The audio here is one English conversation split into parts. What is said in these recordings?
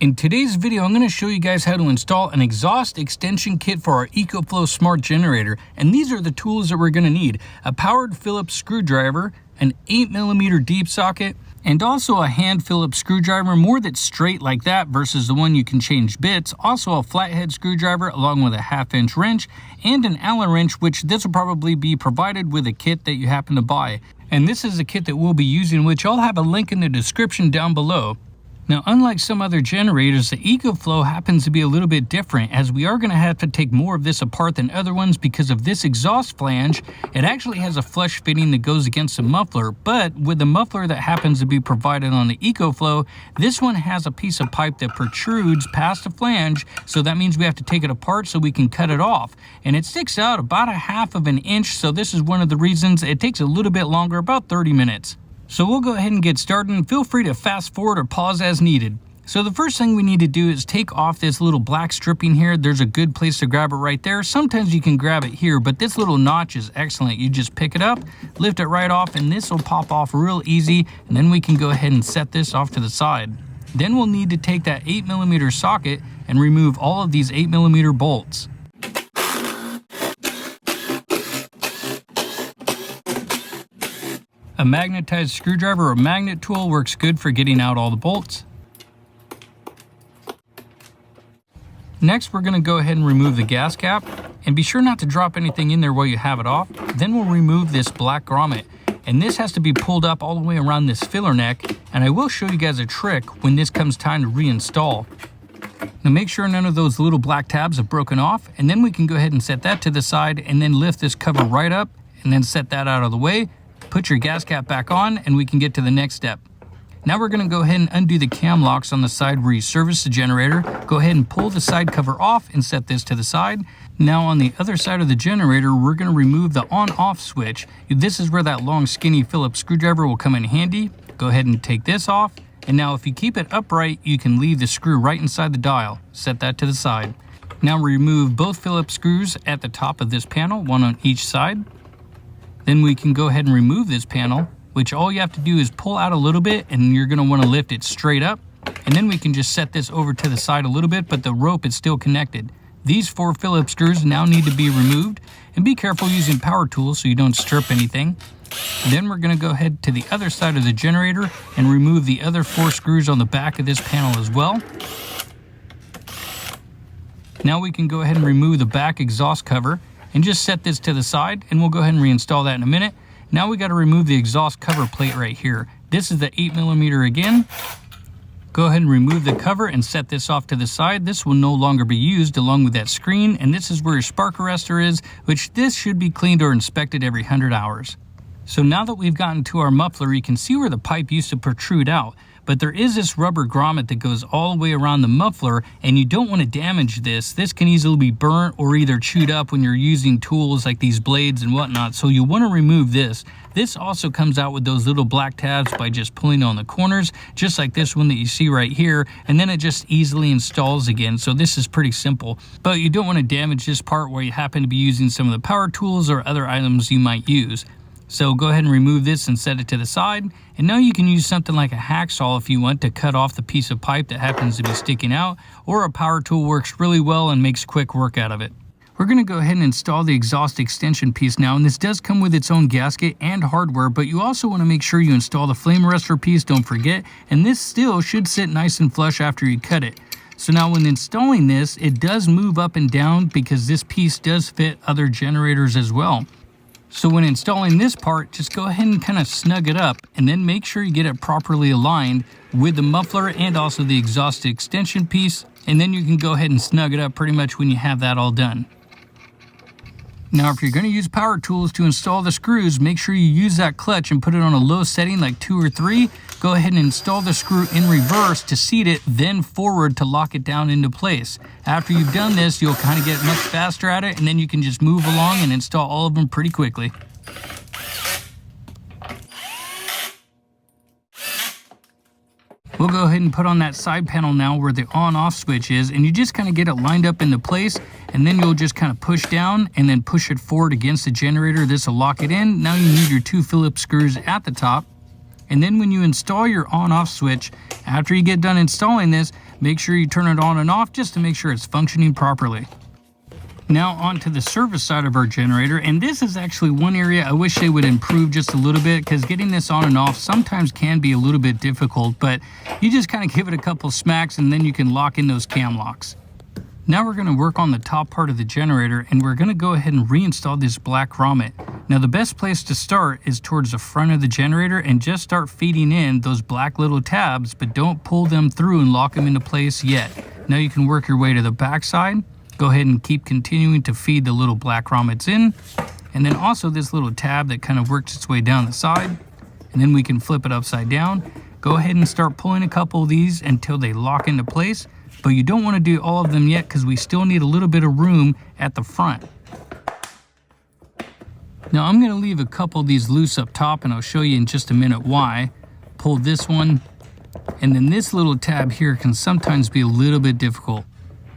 In today's video, I'm going to show you guys how to install an exhaust extension kit for our Ecoflow smart generator. And these are the tools that we're going to need: a powered Phillips screwdriver, an 8mm deep socket, and also a hand Phillips screwdriver, more that's straight like that versus the one you can change bits. Also a flathead screwdriver along with a 1/2-inch wrench and an Allen wrench, which this will probably be provided with a kit that you happen to buy. And this is a kit that we'll be using, which I'll have a link in the description down below. Now, unlike some other generators, the Ecoflow happens to be a little bit different, as we are going to have to take more of this apart than other ones because of this exhaust flange. It actually has a flush fitting that goes against the muffler, but with the muffler that happens to be provided on the Ecoflow, this one has a piece of pipe that protrudes past the flange, so that means we have to take it apart so we can cut it off. And it sticks out about 1/2 inch, so this is one of the reasons it takes a little bit longer, about 30 minutes. So we'll go ahead and get started, and feel free to fast forward or pause as needed. So the first thing we need to do is take off this little black stripping here. There's a good place to grab it right there. Sometimes you can grab it here, but this little notch is excellent. You just pick it up, lift it right off, and this will pop off real easy. And then we can go ahead and set this off to the side. Then we'll need to take that 8mm socket and remove all of these 8mm bolts. A magnetized screwdriver or magnet tool works good for getting out all the bolts. Next, we're going to go ahead and remove the gas cap, and be sure not to drop anything in there while you have it off. Then we'll remove this black grommet, and this has to be pulled up all the way around this filler neck, and I will show you guys a trick when this comes time to reinstall. Now make sure none of those little black tabs have broken off, and then we can go ahead and set that to the side, and then lift this cover right up, and then set that out of the way. Put your gas cap back on, and we can get to the next step. Now we're going to go ahead and undo the cam locks on the side where you service the generator. Go ahead and pull the side cover off and set this to the side. Now on the other side of the generator, we're going to remove the on-off switch. This is where that long skinny Phillips screwdriver will come in handy. Go ahead and take this off. And now if you keep it upright, you can leave the screw right inside the dial. Set that to the side. Now remove both Phillips screws at the top of this panel, one on each side. Then we can go ahead and remove this panel, which all you have to do is pull out a little bit, and you're going to want to lift it straight up. And then we can just set this over to the side a little bit, but the rope is still connected. These 4 Phillips screws now need to be removed, and be careful using power tools so you don't strip anything. Then we're going to go ahead to the other side of the generator and remove the other 4 screws on the back of this panel as well. Now we can go ahead and remove the back exhaust cover and just set this to the side, and we'll go ahead and reinstall that in a minute. Now we got to remove the exhaust cover plate right here. This is the 8mm again. Go ahead and remove the cover and set this off to the side. This will no longer be used along with that screen, and this is where your spark arrestor is, which this should be cleaned or inspected every 100 hours. So now that we've gotten to our muffler, you can see where the pipe used to protrude out. But there is this rubber grommet that goes all the way around the muffler, and you don't want to damage this. This can easily be burnt or either chewed up when you're using tools like these blades and whatnot, so you want to remove this. This also comes out with those little black tabs by just pulling on the corners, just like this one that you see right here, and then it just easily installs again. So this is pretty simple, but you don't want to damage this part where you happen to be using some of the power tools or other items you might use. So go ahead and remove this and set it to the side. And now you can use something like a hacksaw if you want to cut off the piece of pipe that happens to be sticking out, or a power tool works really well and makes quick work out of it. We're going to go ahead and install the exhaust extension piece now, and this does come with its own gasket and hardware, but you also want to make sure you install the flame arrestor piece, don't forget, and this still should sit nice and flush after you cut it. So now when installing this, it does move up and down because this piece does fit other generators as well. So when installing this part, just go ahead and kind of snug it up, and then make sure you get it properly aligned with the muffler and also the exhaust extension piece, and then you can go ahead and snug it up pretty much when you have that all done. Now if you're going to use power tools to install the screws, make sure you use that clutch and put it on a low setting like 2 or 3. Go ahead and install the screw in reverse to seat it, then forward to lock it down into place. After you've done this, you'll kind of get much faster at it, and then you can just move along and install all of them pretty quickly. We'll go ahead and put on that side panel now where the on-off switch is, and you just kind of get it lined up into place, and then you'll just kind of push down and then push it forward against the generator. This will lock it in. Now you need your 2 Phillips screws at the top. And then when you install your on-off switch, after you get done installing this, Make sure you turn it on and off just to make sure it's functioning properly. Now onto the service side of our generator, and this is actually one area I wish they would improve just a little bit, because getting this on and off sometimes can be a little bit difficult, but you just kind of give it a couple smacks and then you can lock in those cam locks. Now we're going to work on the top part of the generator, and we're going to go ahead and reinstall this black grommet. Now the best place to start is towards the front of the generator and just start feeding in those black little tabs, but don't pull them through and lock them into place yet. Now you can work your way to the back side. Go ahead and keep continuing to feed the little black grommets in, and then also this little tab that kind of works its way down the side, and then we can flip it upside down. Go ahead and start pulling a couple of these until they lock into place, but you don't want to do all of them yet because we still need a little bit of room at the front. Now I'm going to leave a couple of these loose up top, and I'll show you in just a minute why. Pull this one, and then this little tab here can sometimes be a little bit difficult.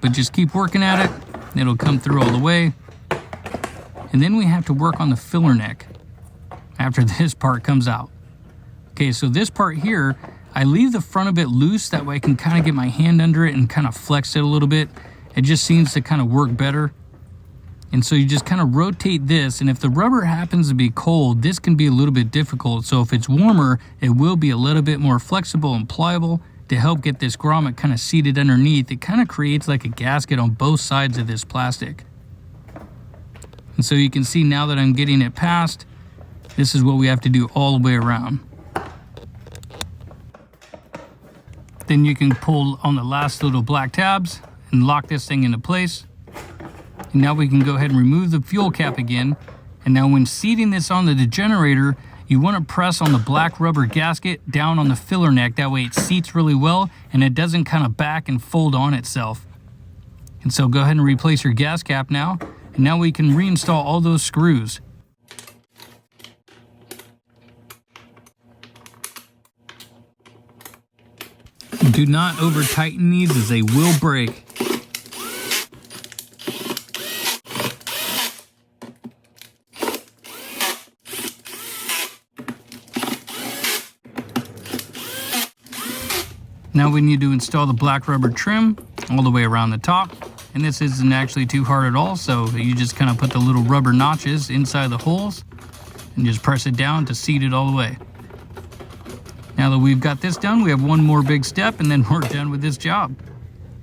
But just keep working at it, it'll come through all the way. And then we have to work on the filler neck after this part comes out. Okay, so this part here, I leave the front of it loose, that way I can kind of get my hand under it and kind of flex it a little bit. It just seems to kind of work better. And so you just kind of rotate this, and if the rubber happens to be cold, this can be a little bit difficult. So if it's warmer, it will be a little bit more flexible and pliable. To help get this grommet kind of seated underneath, it kind of creates like a gasket on both sides of this plastic. And so you can see now that I'm getting it past, this is what we have to do all the way around. Then you can pull on the last little black tabs and lock this thing into place. And now we can go ahead and remove the fuel cap again. And now when seating this onto the generator, you want to press on the black rubber gasket down on the filler neck. That way it seats really well and it doesn't kind of back and fold on itself. And so go ahead and replace your gas cap now. And now we can reinstall all those screws. Do not over tighten these as they will break. Now we need to install the black rubber trim all the way around the top. And this isn't actually too hard at all, so you just kind of put the little rubber notches inside the holes and just press it down to seat it all the way. Now that we've got this done, we have one more big step and then we're done with this job.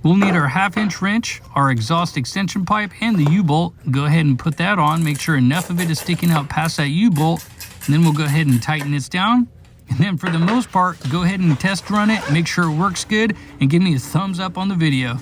We'll need our 1/2-inch wrench, our exhaust extension pipe, and the U-bolt. Go ahead and put that on, make sure enough of it is sticking out past that U-bolt, and then we'll go ahead and tighten this down. And then for the most part, go ahead and test run it, make sure it works good, and give me a thumbs up on the video.